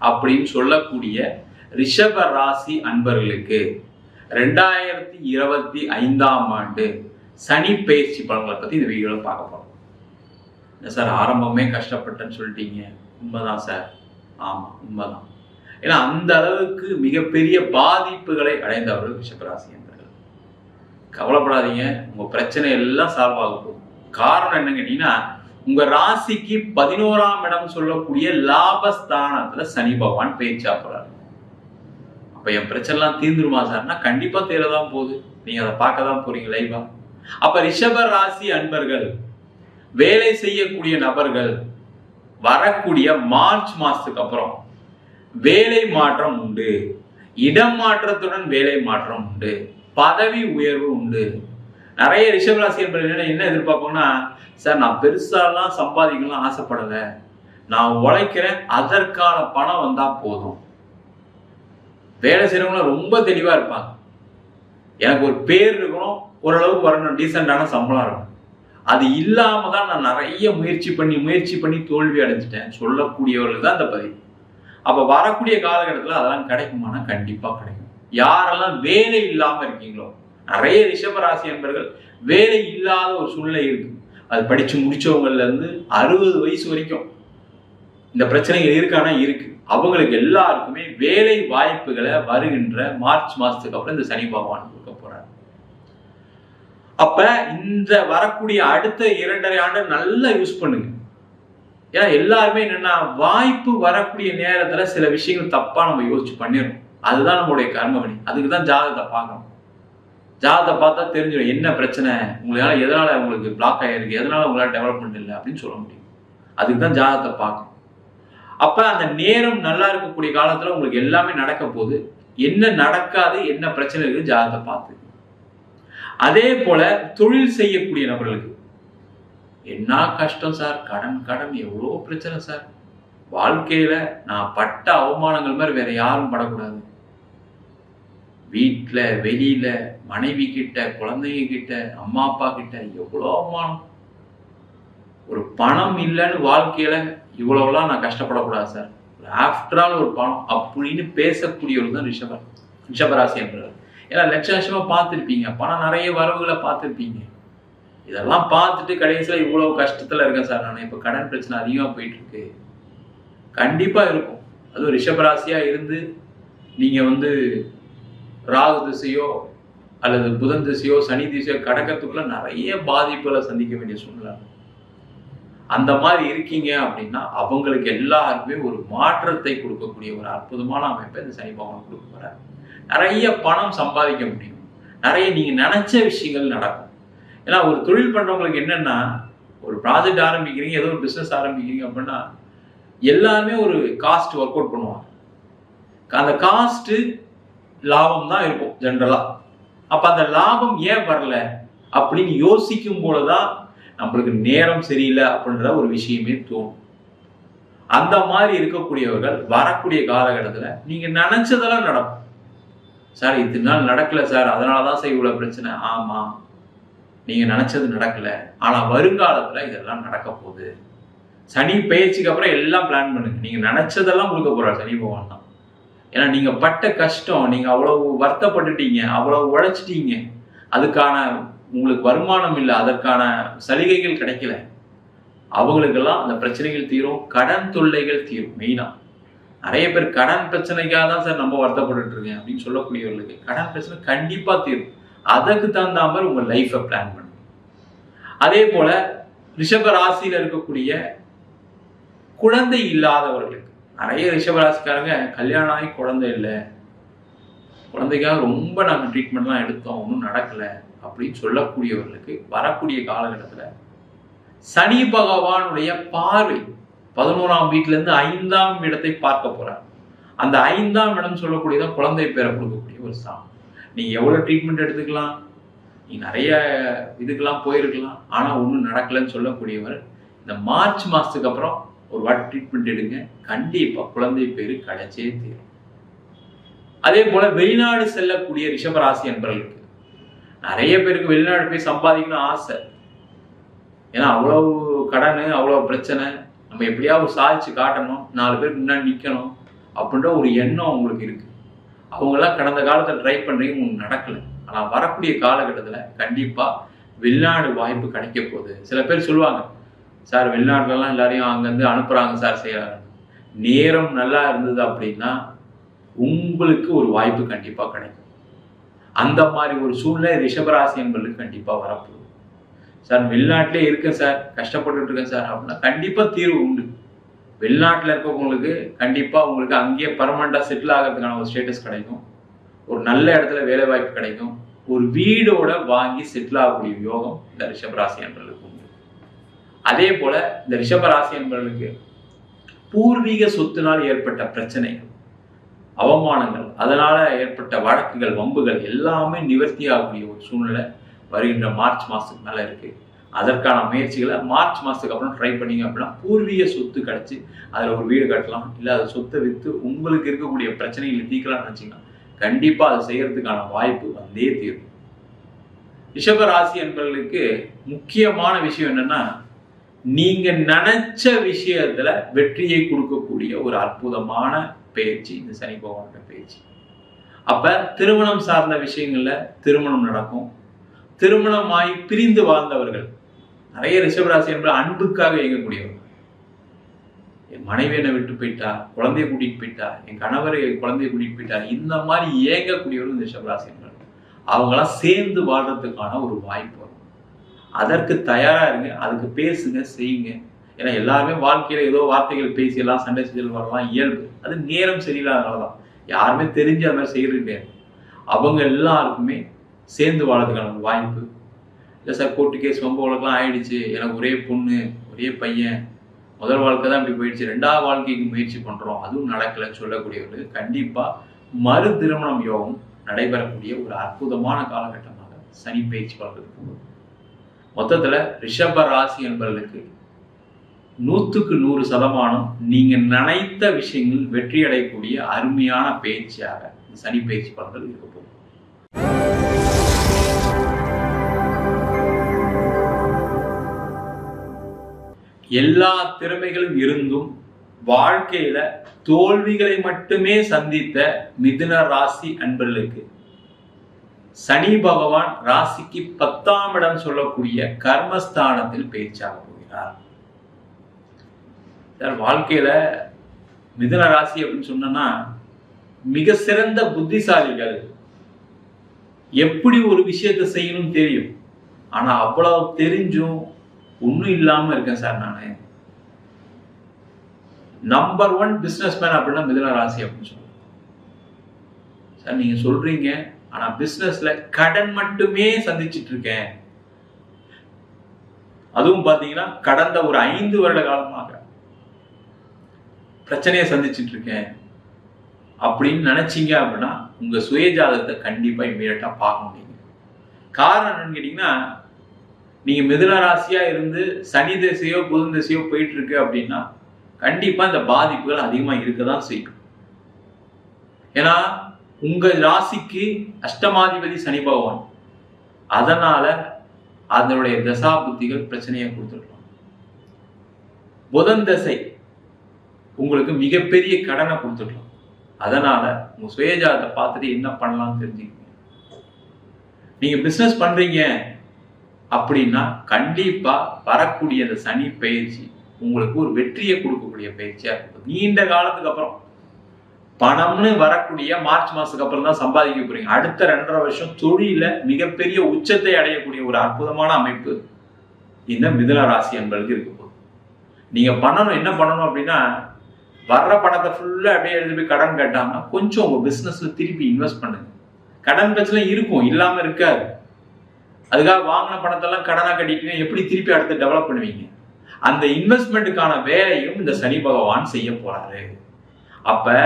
அப்படின்னு சொல்லக்கூடிய ரிஷப ராசி அன்பர்களுக்கு 2025ஆம் ஆண்டு சனி பயிற்சி பலன்களை பத்தி இந்த வீடியோவில் பார்க்க போறோம். என்ன சார் ஆரம்பமே கஷ்டப்பட்டேன்னு சொல்லிட்டீங்க? உண்மைதான் சார், ஆமா உண்மைதான். ஏன்னா அந்த அளவுக்கு மிகப்பெரிய பாதிப்புகளை அடைந்தவர்கள் ரிஷபராசி என்பர்கள். கவலைப்படாதீங்க, உங்க பிரச்சனை எல்லாம் சால்வ் ஆக போகுது. காரணம் என்ன கேட்டீங்கன்னா, உங்க ராசிக்கு 11ஆம் இடம் சொல்லக்கூடிய லாபஸ்தானத்துல சனி பகவான் பயிற்சியா போறாரு. அப்ப என் பிரச்சனை எல்லாம் தீர்ந்துருமா சார்னா கண்டிப்பா தீரதான் போகுது. நீங்க அதை பார்க்க தான் போறீங்க லைவா. அப்ப ரிஷப ராசி அன்பர்கள், வேலை செய்யக்கூடிய நபர்கள் வரக்கூடிய மார்ச் மாசத்துக்கு அப்புறம் வேலை மாற்றம் உண்டு, இடம் மாற்றத்துடன் வேலை மாற்றம் உண்டு, பதவி உயர்வு உண்டு. நிறைய ரிஷபராசி அன்பர்கள் என்ன எதிர்பார்ப்பாங்கன்னா, சார் நான் பெருசாலாம் சம்பாதிக்கலாம் ஆசைப்படலை, நான் உழைக்கிறேன், அதற்கான பணம் வந்தா போதும். வேலை செய்யறவங்க ரொம்ப தெளிவா இருப்பாங்க, எனக்கு ஒரு பேர் இருக்கணும், ஓரளவுக்கு வரணும், டீசெண்டான சம்பளம் இருக்கணும், அது இல்லாம தான் நான் நிறைய முயற்சி பண்ணி தோல்வி அடைஞ்சிட்டேன் சொல்லக்கூடியவர்கள் தான் இந்த பதிவு. அப்ப வரக்கூடிய காலகட்டத்தில் அதெல்லாம் கிடைக்குமானா கண்டிப்பா கிடைக்கும். யாரெல்லாம் வேலை இல்லாம இருக்கீங்களோ, நிறைய ரிஷபராசி என்பர்கள் வேலை இல்லாத ஒரு சூழ்நிலை இருக்கு. அது படிச்சு முடிச்சவங்கல இருந்து 60 வயசு வரைக்கும் இந்த பிரச்சனைகள் இருக்கானா இருக்கு. அவங்களுக்கு எல்லாருக்குமே வேலை வாய்ப்புகளை வருகின்ற மார்ச் மாசத்துக்கு அப்புறம் இந்த சனி பகவான் கொடுக்க போறாரு. அப்ப இந்த வரக்கூடிய அடுத்த 2.5 ஆண்டு நல்லா யூஸ் பண்ணுங்க. ஏன்னா எல்லாருமே என்னன்னா வாய்ப்பு வரக்கூடிய நேரத்துல சில விஷயங்கள் தப்பா நம்ம யோசிச்சு பண்ணிடணும். அதுதான் நம்மளுடைய கர்மவினை. அதுக்குதான் ஜாதகத்தை பார்க்கணும். ஜாதகத்தை பார்த்தா தெரிஞ்சிடும் என்ன பிரச்சனை, உங்களால எதனால உங்களுக்கு பிளாக் ஆயிருக்கு, எதனால உங்களால டெவலப்மெண்ட் இல்லை அப்படின்னு சொல்ல முடியும். அதுக்கு தான் ஜாதகத்தை பார்க்கணும். அப்ப அந்த நேரம் நல்லா இருக்கக்கூடிய காலத்துல உங்களுக்கு எல்லாமே நடக்க போகுது. என்ன நடக்காது, என்ன பிரச்சனை இருக்கு ஜாதகத்தை பார்த்து. அதே போல தொழில் செய்யக்கூடிய நபர்களுக்கு என்ன கஷ்டம் சார், கடன் கடன் எவ்வளோ பிரச்சனை சார், வாழ்க்கையில நான் பட்ட அவமானங்கள் மாதிரி வேற யாரும் படக்கூடாது. வீட்டுல வெளியில மனைவி கிட்ட குழந்தைங்க கிட்ட அம்மா அப்பா கிட்ட எவ்வளோ அவமானம். ஒரு பணம் இல்லைன்னு வாழ்க்கையில இவ்வளவுலாம் நான் கஷ்டப்படக்கூடாது சார், ஆஃப்டர் ஆல் ஒரு பணம் அப்படின்னு பேசக்கூடியவர்கள் தான் ரிஷபராசி என்பவர். ஏன்னா லட்சமா பார்த்துருப்பீங்க, பணம் நிறைய வரவுகளை பார்த்துருப்பீங்க. இதெல்லாம் பார்த்துட்டு கடைசியில இவ்வளவு கஷ்டத்துல இருக்கேன் சார், நான் இப்ப கடன் பிரச்சனை அதிகமா போயிட்டு இருக்கு. கண்டிப்பா இருக்கும். அதுவும் ரிஷபராசியா இருந்து நீங்க ராகு திசையோ அல்லது புதன் திசையோ சனி திசையோ கடக்கிறதுக்குள்ள நிறைய பாதிப்புகளை சந்திக்க வேண்டிய சூழ்நிலை. அந்த மாதிரி இருக்கீங்க அப்படின்னா அவங்களுக்கு எல்லாருக்குமே ஒரு மாற்றத்தை கொடுக்கக்கூடிய ஒரு அற்புதமான அமைப்பை இந்த சனி பகவான் கொடுக்க போறாரு. நிறைய பணம் சம்பாதிக்க முடியும், நிறைய நீங்க நினைச்ச விஷயங்கள் நடக்கும். ஏன்னா ஒரு தொழில் பண்றவங்களுக்கு என்னன்னா, ஒரு ப்ராஜெக்ட் ஆரம்பிக்கிறீங்க, ஏதோ ஒரு பிசினஸ் ஆரம்பிக்கிறீங்க அப்படின்னா எல்லாருமே ஒரு காஸ்ட் ஒர்க் அவுட் பண்ணுவாங்க. அந்த காஸ்ட் லாபம் தான் இருக்கும் ஜென்ரலா. அப்ப அந்த லாபம் ஏன் வரல அப்படின்னு யோசிக்கும் போலதான் நம்மளுக்கு நேரம் சரியில்லை அப்படின்ற ஒரு விஷயமே தோணும். அந்த மாதிரி இருக்கக்கூடியவர்கள் வரக்கூடிய காலகட்டத்துல நீங்க நினைச்சதெல்லாம் நடக்கும். சார் இத்தனை நாள் நடக்கல சார், அதனாலதான் சார் இவ்வளவு பிரச்சனை. ஆமா, நீங்க நினைச்சது நடக்கல, ஆனா வருங்காலத்துல இதெல்லாம் நடக்க போகுது. சனி பயிற்சிக்கு அப்புறம் எல்லாம் பிளான் பண்ணுங்க. நீங்க நினைச்சதெல்லாம் கொடுக்க போறாரு சனி பகவான் தான். ஏன்னா நீங்க பட்ட கஷ்டம், நீங்க அவ்வளவு வருத்தப்பட்டுட்டீங்க, அவ்வளவு உழைச்சிட்டீங்க, அதுக்கான உங்களுக்கு வருமானம் இல்லை, அதற்கான சலுகைகள் கிடைக்கல. அவங்களுக்கெல்லாம் அந்த பிரச்சனைகள் தீரும், கடன் தொல்லைகள் தீரும். மெயினா நிறைய பேர் கடன் பிரச்சனைக்காக தான் சார் நம்ம வருத்தப்பட்டு இருக்கேன் அப்படின்னு சொல்லக்கூடியவர்களுக்கு கடன் பிரச்சனை கண்டிப்பா தீரும். அதுக்கு தகுந்த மாதிரி உங்க லைஃபை பிளான் பண்ணுங்க. அதே போல ரிஷப ராசியில இருக்கக்கூடிய குழந்தை இல்லாதவர்களுக்கு, நிறைய ரிஷபராசிக்காரங்க கல்யாணம் ஆகி குழந்தை இல்லை, குழந்தைக்காக ரொம்ப நாங்கள் ட்ரீட்மெண்ட்லாம் எடுத்தோம், ஒன்றும் நடக்கலை அப்படின்னு சொல்லக்கூடியவர்களுக்கு வரக்கூடிய காலகட்டத்தில் சனி பகவானுடைய பார்வை 11ஆம் வீட்டுல இருந்து 5ஆம் இடத்தை பார்க்க போறார். அந்த 5ஆம் இடம் சொல்லக்கூடியதான் குழந்தை பேரை கொடுக்கக்கூடிய ஒரு ஸ்தானம். நீங்க எவ்வளவு ட்ரீட்மெண்ட் எடுத்துக்கலாம், நீங்க நிறைய இதுக்கெல்லாம் போயிருக்கலாம், ஆனா ஒன்றும் நடக்கலைன்னு சொல்லக்கூடியவர் இந்த மார்ச் மாசத்துக்கு அப்புறம் ஒரு வாட்டி ட்ரீட்மெண்ட் எடுங்க, கண்டிப்பா குழந்தை பேரு கிடைச்சே தீரும். அதே போல வெளிநாடு செல்லக்கூடிய ரிஷபராசி என்பவர்களுக்கு நிறைய பேருக்கு வெளிநாடு போய் சம்பாதிக்கணும் ஆசை. ஏன்னா அவ்வளவு கடன், அவ்வளவு பிரச்சனை, நம்ம எப்படியாவது சாதிச்சு காட்டணும், 4 பேருக்கு முன்னாடி நிற்கணும் அப்படின்ற ஒரு எண்ணம் உங்களுக்கு இருக்கு. அவங்கெல்லாம் கடந்த காலத்தில் ட்ரை பண்றீங்க, உங்களுக்கு நடக்கல. ஆனா வரக்கூடிய காலகட்டத்துல கண்டிப்பா வெளிநாடு வாய்ப்பு கிடைக்க போகுது. சில பேர் சொல்லுவாங்க, சார் வெளிநாட்டுலலாம் எல்லாரையும் அங்கேருந்து அனுப்புறாங்க சார், செய்யறாங்க. நேரம் நல்லா இருந்தது அப்படின்னா உங்களுக்கு ஒரு வாய்ப்பு கண்டிப்பா கிடைக்கும். அந்த மாதிரி ஒரு சூழ்நிலை ரிஷபராசி என்பவர்களுக்கு கண்டிப்பா வரப்போகுது. சார் வெளிநாட்டிலே இருக்கேன் சார், கஷ்டப்பட்டுட்டு இருக்கேன் சார் அப்படின்னா கண்டிப்பா தீர்வு உண்டு. வெளிநாட்டில் இருக்கவங்களுக்கு கண்டிப்பா உங்களுக்கு அங்கேயே பர்மனண்டா செட்டில் ஆகிறதுக்கான ஒரு ஸ்டேட்டஸ் கிடைக்கும், ஒரு நல்ல இடத்துல வேலை வாய்ப்பு கிடைக்கும், ஒரு வீடோட வாங்கி செட்டில் ஆகக்கூடிய யோகம் இந்த ரிஷபராசி என்பவர்களுக்கு உண்டு. அதே போல இந்த ரிஷபராசி என்பவர்களுக்கு பூர்வீக சொத்துனால் ஏற்பட்ட பிரச்சனைகள், அவமானங்கள், அதனால ஏற்பட்ட வழக்குகள், வம்புகள் எல்லாமே நிவர்த்தி ஆகக்கூடிய ஒரு சூழ்நிலை வருகின்ற மார்ச் மாசத்துக்கு மேல இருக்கு. அதற்கான முயற்சிகளை மார்ச் மாசத்துக்கு அப்புறம் ட்ரை பண்ணீங்க அப்படின்னா பூர்வீக சொத்து கிடைச்சி அதுல ஒரு வீடு கட்டலாம், இல்லை அதை சொத்தை விற்று உங்களுக்கு இருக்கக்கூடிய பிரச்சனைகளை தீர்க்கலாம்னு நினைச்சீங்கன்னா கண்டிப்பா அதை செய்யறதுக்கான வாய்ப்பு வந்தே தீரும். ரிஷபராசி என்பவர்களுக்கு முக்கியமான விஷயம் என்னன்னா, நீங்க நினைச்ச விஷயத்துல வெற்றியை கொடுக்கக்கூடிய ஒரு அற்புதமான பயிற்சி இந்த சனி பகவானோட பயிற்சி. அப்ப திருமணம் சார்ந்த விஷயங்கள்ல திருமணம் நடக்கும். திருமணமாய் பிரிந்து வாழ்ந்தவர்கள் நிறைய ரிஷபராசி என்பது அன்புக்காக இயங்கக்கூடியவர்கள். என் மனைவி என்னை விட்டு போயிட்டா, குழந்தைய கூட்டிட்டு போயிட்டா, என் கணவரை குழந்தைய கூட்டிட்டு போயிட்டா, இந்த மாதிரி இயங்கக்கூடியவர்கள் ரிஷபராசி என்பவர்கள். அவங்களாம் சேர்ந்து வாழ்றதுக்கான ஒரு வாய்ப்பு வரும். அதற்கு தயாரா இருங்க, அதுக்கு பேசுங்க, செய்யுங்க. ஏன்னா எல்லாருமே வாழ்க்கையில ஏதோ வார்த்தைகள் பேசி எல்லாம் சண்டை செஞ்சல் வரலாம் இயல்பு. அது நேரம் சரியில்லாதனாலதான். யாருமே தெரிஞ்ச அது மாதிரி செய்யறது கிடையாது. அவங்க எல்லாருக்குமே சேர்ந்து வாழறதுக்கான வாய்ப்பு. இல்லை சார் கோர்ட்டு கேஸ் வம்பு வழக்கெல்லாம் ஆயிடுச்சு, எனக்கு ஒரே பொண்ணு ஒரே பையன், முதல் வாழ்க்கை தான் இப்படி போயிடுச்சு, 2வது வாழ்க்கைக்கு முயற்சி பண்றோம், அதுவும் நடக்கல சொல்லக்கூடியவர்களுக்கு கண்டிப்பா மறு திருமணம் யோகம் நடைபெறக்கூடிய ஒரு அற்புதமான காலகட்டமாக சனி பயிற்சி வளர்க்குது. மொத்தத்துல ரிஷப ராசி என்பவர்களுக்கு 100க்கு 100% நீங்க நினைத்த விஷயங்கள் வெற்றி அடையக்கூடிய அருமையான பயிற்சியாக சனி பயிற்சி பலன்கள் இருக்க போகுது. எல்லா திறமைகளும் இருந்தும் வாழ்க்கையில தோல்விகளை மட்டுமே சந்தித்த மிதுன ராசி அன்பர்களுக்கு சனி பகவான் ராசிக்கு 10ஆம் இடம் சொல்லக்கூடிய கர்மஸ்தானத்தில் பயிற்சியாக போகிறார். வாழ்க்கையில மிதுன ராசி அப்படின்னு சொன்னா மிக சிறந்த புத்திசாலிகள். எப்படி ஒரு விஷயத்தை செய்யணும் தெரியும், ஆனா அவ்வளவு தெரிஞ்சும் ஒன்னும் இல்லாம இருக்கேன் சார் நானு. நம்பர் 1 பிசினஸ்மேன் அப்படின்னா மிதுன ராசி அப்படின்னு சொல்லுவேன் சார். நீங்க சொல்றீங்க, ஆனா பிசினஸ்ல கடன் மட்டுமே சந்திச்சிட்டு இருக்கேன், அதுவும் பாத்தீங்கன்னா கடந்த ஒரு 5 வருட காலமாக பிரச்சனையை சந்திச்சுட்டு இருக்கேன் அப்படின்னு நினைச்சீங்க அப்படின்னா உங்க சுயஜாதகத்தை கண்டிப்பா இமீடியட்டா பார்க்க முடியுங்க. காரணம் என்னன்னு கேட்டீங்கன்னா, நீங்க மிதுன ராசியா இருந்து சனி திசையோ புதன் திசையோ போயிட்டு இருக்கு அப்படின்னா கண்டிப்பா இந்த பாதிப்புகள் அதிகமா இருக்கதான் செய்யும். ஏன்னா உங்க ராசிக்கு அஷ்டமாதிபதி சனி பகவான், அதனால அதனுடைய தசா புத்திகள் பிரச்சனையை கொடுத்துருக்கலாம். புதன் தசை உங்களுக்கு மிகப்பெரிய கடனை கொடுத்துடலாம். அதனால உங்க சுயஜாதத்தை பார்த்துட்டு என்ன பண்ணலாம்னு தெரிஞ்சுக்கங்க. நீங்க பிசினஸ் பண்றீங்க அப்படின்னா கண்டிப்பா வரக்கூடிய அந்த சனி பயிற்சி உங்களுக்கு ஒரு வெற்றியை கொடுக்கக்கூடிய பயிற்சியா இருக்கும். நீண்ட காலத்துக்கு அப்புறம் பணம்னு வரக்கூடிய மார்ச் மாசத்துக்கு அப்புறம் தான் சம்பாதிக்க போறீங்க. அடுத்த 2.5 வருஷம் தொழில மிகப்பெரிய உச்சத்தை அடையக்கூடிய ஒரு அற்புதமான அமைப்பு இந்த மிதுன ராசி என்பதற்கு இருக்க போகுது. நீங்க பண்ணணும், என்ன பண்ணணும் அப்படின்னா, வர்ற பணத்தை ஃபுல்லா அப்படியே எழுதி போய் கடன் கட்டாம கொஞ்சம் உங்க பிசினஸ்ல திருப்பி இன்வெஸ்ட் பண்ணுங்க. கடன் பிரச்சனை இருக்கும், இல்லாம இருக்காது. அதுக்காக வாங்கின பணத்தெல்லாம் கடனா கட்டிட்டு எப்படி திருப்பி அடுத்து டெவலப் பண்ணுவீங்க? அந்த இன்வெஸ்ட்மெண்ட்டுக்கான வேலையும் இந்த சனி பகவான் செய்ய போறாரு. அப்ப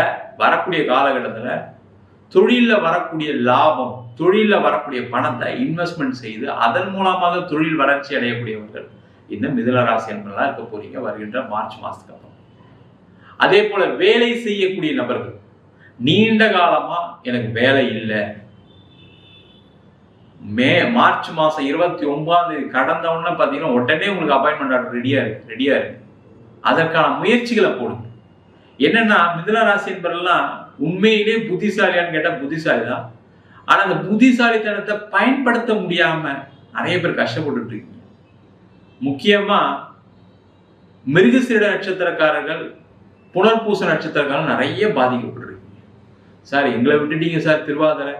வரக்கூடிய காலகட்டத்துல தொழில வரக்கூடிய லாபம், தொழில வரக்கூடிய பணத்தை இன்வெஸ்ட்மெண்ட் செய்து அதன் மூலமாக தொழில் வளர்ச்சி அடையக்கூடியவர்கள் இந்த மிதுன ராசி என்பதெல்லாம் இருக்க போறீங்க வருகின்ற மார்ச் மாசத்துக்கு அப்புறம். அதே போல வேலை செய்யக்கூடிய நபர்கள், நீண்ட காலமா எனக்கு வேலை இல்லை, மார்ச் மாசம் 29ஆம் தேதி கடந்த உடனே பாத்தீங்கன்னா உடனே உங்களுக்கு அப்பாயின்மெண்ட் ஆர்டர் ரெடியா இருக்கு. அதற்கான முயற்சிகளை போடுங்க. என்னன்னா மிதுன ராசி என்பதெல்லாம் உண்மையிலே புத்திசாலியான்னு கேட்டா புத்திசாலி தான். ஆனா அந்த புத்திசாலித்தனத்தை பயன்படுத்த முடியாம நிறைய பேர் கஷ்டப்பட்டு இருக்கீங்க. முக்கியமா மிருகசீரிட நட்சத்திரக்காரர்கள், புனர்பூச நட்சத்திரக்காரர்கள் நிறைய பாதிக்கப்பட்டிருக்கீங்க. சார் எங்களை விட்டுட்டீங்க சார் திருவாதிரை,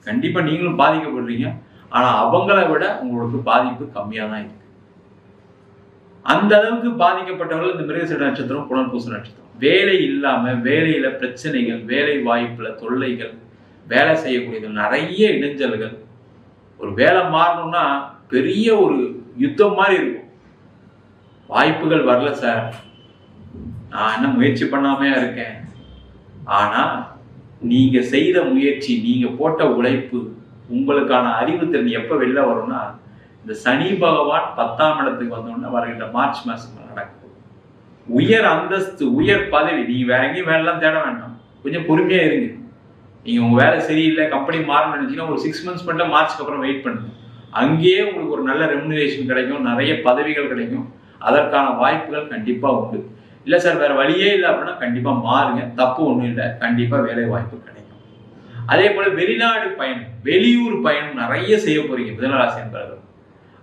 கண்டிப்பா நீங்களும் பாதிக்கப்படுறீங்க. ஆனா அவங்களை விட உங்களுக்கு பாதிப்பு கம்மியா தான் இருக்கு. அந்த அளவுக்கு பாதிக்கப்பட்டவர்கள் இந்த மிருகசீரிட நட்சத்திரம், புனர்பூச நட்சத்திரம். வேலை இல்லாம, வேலையில பிரச்சனைகள், வேலை வாய்ப்புல தொல்லைகள், வேலை செய்யக்கூடியது நிறைய இடைஞ்சல்கள். ஒரு வேலை மாறணும்னா பெரிய ஒரு யுத்தம் மாதிரி இருக்கும். வாய்ப்புகள் வரல சார், நான் என்ன முயற்சி பண்ணாமையா இருக்கேன். ஆனா நீங்க செய்த முயற்சி, நீங்க போட்ட உழைப்பு, உங்களுக்கான அறிவுத்திறன் எப்ப வெளில வரும்னா இந்த சனி பகவான் 10ஆம் இடத்துக்கு வந்தோம்னா வருகின்ற மார்ச் மாசம் நடக்கும். உயர் அந்தஸ்து, உயர் பதவி, நீங்க வேற எங்கேயும் வேலைலாம் தேட வேண்டாம், கொஞ்சம் பொறுமையா இருங்க. நீங்க உங்க வேலை சரியில்லை, கம்பெனி மாறணும்னு நினைச்சீங்கன்னா ஒரு 6 months மட்டும் மார்ச்க்கு அப்புறம் வெயிட் பண்ணுங்க. அங்கேயே உங்களுக்கு ஒரு நல்ல ரெமுனரேஷன் கிடைக்கும், நிறைய பதவிகள் கிடைக்கும். அதற்கான வாய்ப்புகள் கண்டிப்பா உண்டு. இல்ல சார் வேற வழியே இல்லை அப்படின்னா கண்டிப்பா மாறுங்க, தப்பு ஒண்ணும் இல்லை, கண்டிப்பா வேலை வாய்ப்பு கிடைக்கும். அதே போல வெளிநாடு பயணம், வெளியூர் பயணம் நிறைய செய்ய போறீங்க மிதுன ராசி என்பவர்கள்.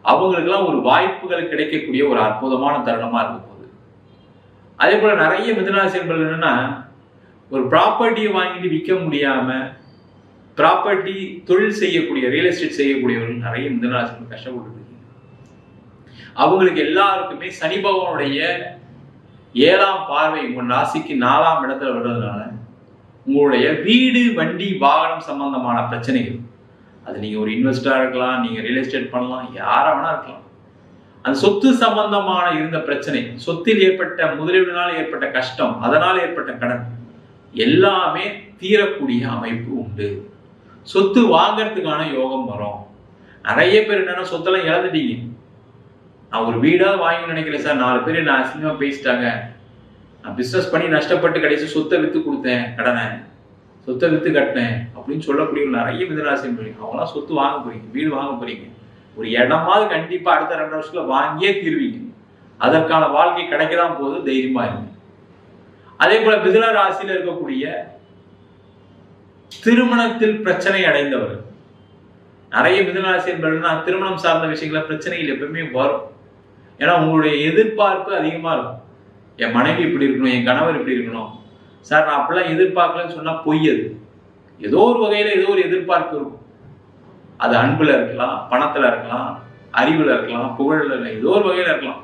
அவங்களுக்கெல்லாம் ஒரு வாய்ப்புகள் கிடைக்கக்கூடிய ஒரு அற்புதமான தருணமா இருக்க போகுது. அதே போல நிறைய மிதுன ராசி என்பவர்கள் என்னன்னா, ஒரு ப்ராப்பர்ட்டியை வாங்கிட்டு விற்க முடியாம ப்ராப்பர்ட்டி தொழில் செய்யக்கூடிய, ரியல் எஸ்டேட் செய்யக்கூடியவர்கள் நிறைய மிதுன ராசி கஷ்டப்பட்டு இருக்கீங்க. அவங்களுக்கு எல்லாருக்குமே சனி பகவானுடைய 7ஆம் பார்வை உங்க ராசிக்கு 4ஆம் இடத்துல வர்றதுனால உங்களுடைய வீடு, வண்டி, வாகனம் சம்பந்தமான பிரச்சனைகள், அது நீங்க ஒரு இன்வெஸ்டரா இருக்கலாம், நீங்க ரியல் எஸ்டேட் பண்ணலாம், யாரா வேணா இருக்கலாம். அந்த சொத்து சம்பந்தமான இருந்த பிரச்சனை, சொத்தில் ஏற்பட்ட முதலீடுனால் ஏற்பட்ட கஷ்டம், அதனால் ஏற்பட்ட கடன் எல்லாமே தீரக்கூடிய அமைப்பு உண்டு. சொத்து வாங்கறதுக்கான யோகம் வரும். நிறைய பேர் என்னன்னா சொத்தெல்லாம் இழந்துட்டீங்க. நான் ஒரு வீடாவது வாங்கி நினைக்கிறேன் சார், 4 பேர் நான் அசிங்கமா பேசிட்டாங்க, நான் பிசினஸ் பண்ணி நஷ்டப்பட்டு கடைசி சொத்தை வித்து கொடுத்தேன், கடனை சொத்தை வித்து கட்டினேன் அப்படின்னு சொல்லக்கூடிய நிறைய மிதுனராசி போறீங்க. அவங்களாம் சொத்து வாங்க போறீங்க, வீடு வாங்க போறீங்க. ஒரு இடமாவது கண்டிப்பா அடுத்த 2 வருஷத்துல வாங்கியே தீர்வீங்க. அதற்கான வாழ்க்கை கிடைக்கதான் போது, தைரியமா இருங்க. அதே போல மிதுன ராசியில இருக்கக்கூடிய திருமணத்தில் பிரச்சனை அடைந்தவர்கள், நிறைய மிதுன ராசி என்பவர்கள்னா திருமணம் சார்ந்த விஷயங்கள பிரச்சனைகள் எப்பவுமே வரும். ஏன்னா உங்களுடைய எதிர்பார்ப்பு அதிகமா இருக்கும். என் மனைவி இப்படி இருக்கணும், என் கணவர் இப்படி இருக்கணும் சார், நான் அப்படிலாம் எதிர்பார்க்கலன்னு சொன்னா பொய். அது ஏதோ ஒரு வகையில ஏதோ ஒரு எதிர்பார்ப்பு இருக்கும். அது அன்புல இருக்கலாம், பணத்துல இருக்கலாம், அறிவுல இருக்கலாம், புகழ்ல இருக்கலாம், ஏதோ ஒரு வகையில இருக்கலாம்.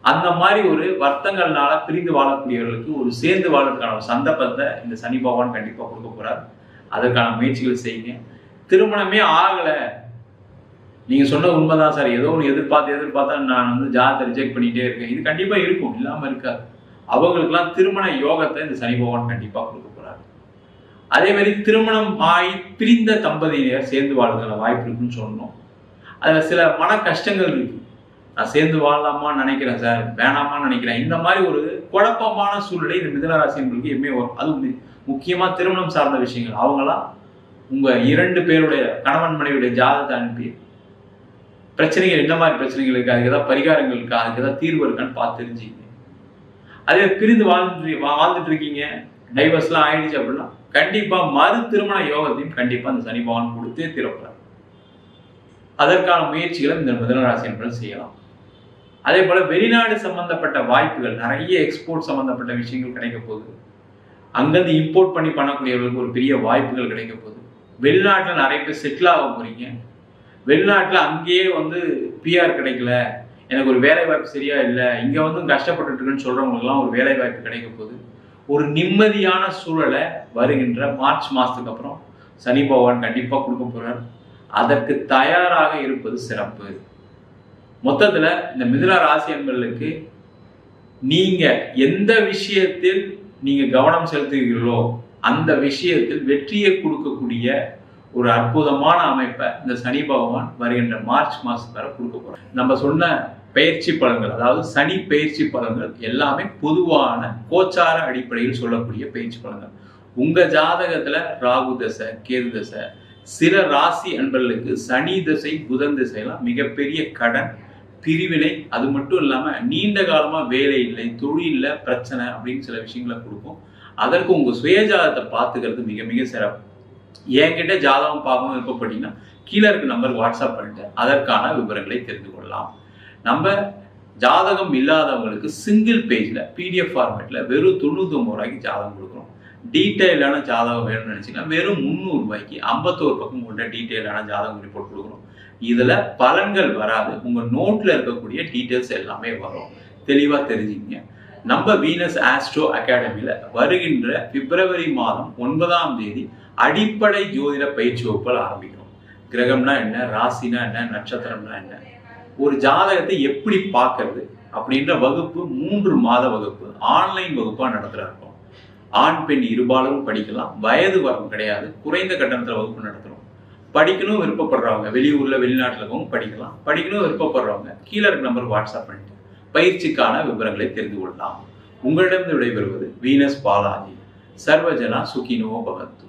அந்த மாதிரி ஒரு வருத்தங்கள்னால பிரிந்து வாழக்கூடியவர்களுக்கு ஒரு சேர்ந்து வாழறதுக்கான ஒரு சந்தர்ப்பத்தை இந்த சனி பகவான் கண்டிப்பா கொடுக்க போறார். அதற்கான முயற்சிகள் செய்யுங்க. திருமணமே ஆகல, நீங்க சொன்ன உண்மைதான் சார், ஏதோ ஒரு எதிர்பார்த்தா நான் ஜாதகத்தை ரிஜெக்ட் பண்ணிட்டே இருக்கேன், இது கண்டிப்பா இருக்கும், இல்லாம இருக்காது. அவங்களுக்கெல்லாம் திருமண யோகத்தை இந்த சனி பகவான் கண்டிப்பா கொடுக்க போறாரு. அதே மாதிரி திருமணம் ஆகி பிரிந்த தம்பதியினர் சேர்ந்து வாழ்றதுக்கான வாய்ப்பு இருக்குன்னு சொல்லணும். அதுல சில மன கஷ்டங்கள் இருக்கு. நான் சேர்ந்து வாழலாமான்னு நினைக்கிறேன் சார், வேணாமான்னு நினைக்கிறேன், இந்த மாதிரி ஒரு குழப்பமான சூழ்நிலை இந்த மிதுன ராசிகளுக்கு எப்பவுமே வரும். அது முக்கியமா திருமணம் சார்ந்த விஷயங்கள். அவங்களாம் உங்க 2 பேருடைய கணவன் மனைவியுடைய ஜாதகத்தை அனுப்பி பிரச்சனைகள் என்ன மாதிரி பிரச்சனைகள் இருக்கு, அதுக்கு ஏதாவது பரிகாரங்கள் இருக்கா, அதுக்கு ஏதாவது தீர்வு இருக்கான்னு பார்த்து தெரிஞ்சுங்க. அதே பிரிந்து வாழ்ந்துட்டு இருக்கீங்க, டைவர்ஸ்லாம் ஆயிடுச்சு அப்படின்னா கண்டிப்பா மறு திருமண யோகத்தையும் கண்டிப்பா அந்த சனி பகவான் கொடுத்தே தீரப்படுறார். அதற்கான முயற்சிகளை இந்த மிதுன ராசி என்பவர்கள் செய்யலாம். அதே போல வெளிநாடு சம்பந்தப்பட்ட வாய்ப்புகள், நிறைய எக்ஸ்போர்ட் சம்பந்தப்பட்ட விஷயங்கள் கிடைக்க போகுது. அங்கிருந்து இம்போர்ட் பண்ணி பண்ணக்கூடியவர்களுக்கு ஒரு பெரிய வாய்ப்புகள் கிடைக்க போகுது. வெளிநாட்டில் நிறைய பேர் செட்டில் ஆக போறீங்க. வெளிநாட்டில் அங்கேயே பிஆர் கிடைக்கல, எனக்கு ஒரு வேலை வாய்ப்பு சரியா இல்லை, இங்க கஷ்டப்பட்டு இருக்குன்னு சொல்றவங்களுக்குலாம் ஒரு வேலை வாய்ப்பு கிடைக்க போகுது. ஒரு நிம்மதியான சூழலை வருகின்ற மார்ச் மாசத்துக்கு அப்புறம் சனி பகவான் கண்டிப்பா கொடுக்க போறார். அதற்கு தயாராக இருப்பது சிறப்பு. மொத்தத்துல இந்த மிதுன ராசி என்பவர்களுக்கு நீங்க எந்த விஷயத்தில் நீங்க கவனம் செலுத்துகிறீர்களோ அந்த விஷயத்தில் வெற்றியை கொடுக்கக்கூடிய ஒரு அற்புதமான அமைப்பை இந்த சனி பகவான் வருகின்ற மார்ச் மாசம் வரை கொடுக்க போறார். நம்ம சொன்ன பயிற்சி பலன்கள், அதாவது சனி பயிற்சி பலன்கள் எல்லாமே பொதுவான கோச்சார அடிப்படையில் சொல்லக்கூடிய பயிற்சி பலன்கள். உங்க ஜாதகத்துல ராகு தசை, கேது தசை, சில ராசி அன்பர்களுக்கு சனி தசை, புதன் திசையெல்லாம் மிகப்பெரிய கடன், பிரிவினை, அது மட்டும் இல்லாம நீண்ட காலமா வேலை இல்லை, தொழில பிரச்சனை அப்படின்னு சில விஷயங்களை கொடுக்கும். அதற்கு உங்க சுயஜாதகத்தை பார்த்துக்கிறது மிக மிக சிறப்பு. என்கிட்ட ஜாதகம் பார்க்கணும் விருப்பப்பட்டீங்கன்னா கீழே இருக்க நம்பருக்கு வாட்ஸ்அப் பண்ணிட்டு அதற்கான விவரங்களை தெரிந்து கொள்ளலாம். நம்ம ஜாதகம் இல்லாதவங்களுக்கு சிங்கிள் பேஜ்ல PDF ஃபார்மேட்ல வெறும் 99 ரூபாய்க்கு ஜாதகம் கொடுக்குறோம். டீட்டெயிலான ஜாதகம் வேணும்னு நினைச்சீங்கன்னா வெறும் 300 ரூபாய்க்கு 51 பக்கம் கொண்ட டீட்டெயிலான ஜாதகம் ரிப்போர்ட் கொடுக்குறோம். இதுல பலன்கள் வராது, உங்க நோட்ல இருக்கக்கூடிய டீட்டெயில்ஸ் எல்லாமே வரும். தெளிவா தெரிஞ்சுக்கங்க. நம்ம வீனஸ் ஆஸ்ட்ரோ அகாடமியில வருகின்ற பிப்ரவரி மாதம் 9ஆம் தேதி அடிப்படை ஜோதிட பயிற்சி வகுப்புகள் ஆரம்பிக்கிறோம். கிரகம்னா என்ன, ராசினா என்ன, நட்சத்திரம்னா என்ன, ஒரு ஜாதகத்தை எப்படி பார்க்கறது அப்படின்ற வகுப்பு 3 மாத வகுப்பு ஆன்லைன் வகுப்பா நடத்துறோம். ஆண் பெண் இருபாலரும் படிக்கலாம், வயது வரம்பு கிடையாது, குறைந்த கட்டணத்துல வகுப்பு நடத்துறோம். படிக்கணும் விருப்பப்படுறவங்க, வெளியூர்ல வெளிநாட்டுல இருக்கவங்க படிக்கலாம். படிக்கணும் விருப்பப்படுறவங்க கீழே இருக்க நம்பருக்கு வாட்ஸ்அப் பண்ணிட்டு பயிற்சிக்கான விவரங்களை தெரிந்து கொள்ளலாம். உங்களிடம் விடைபெறுவது வீனஸ் பாலாஜி. சர்வஜனா சுகினோ பவந்து.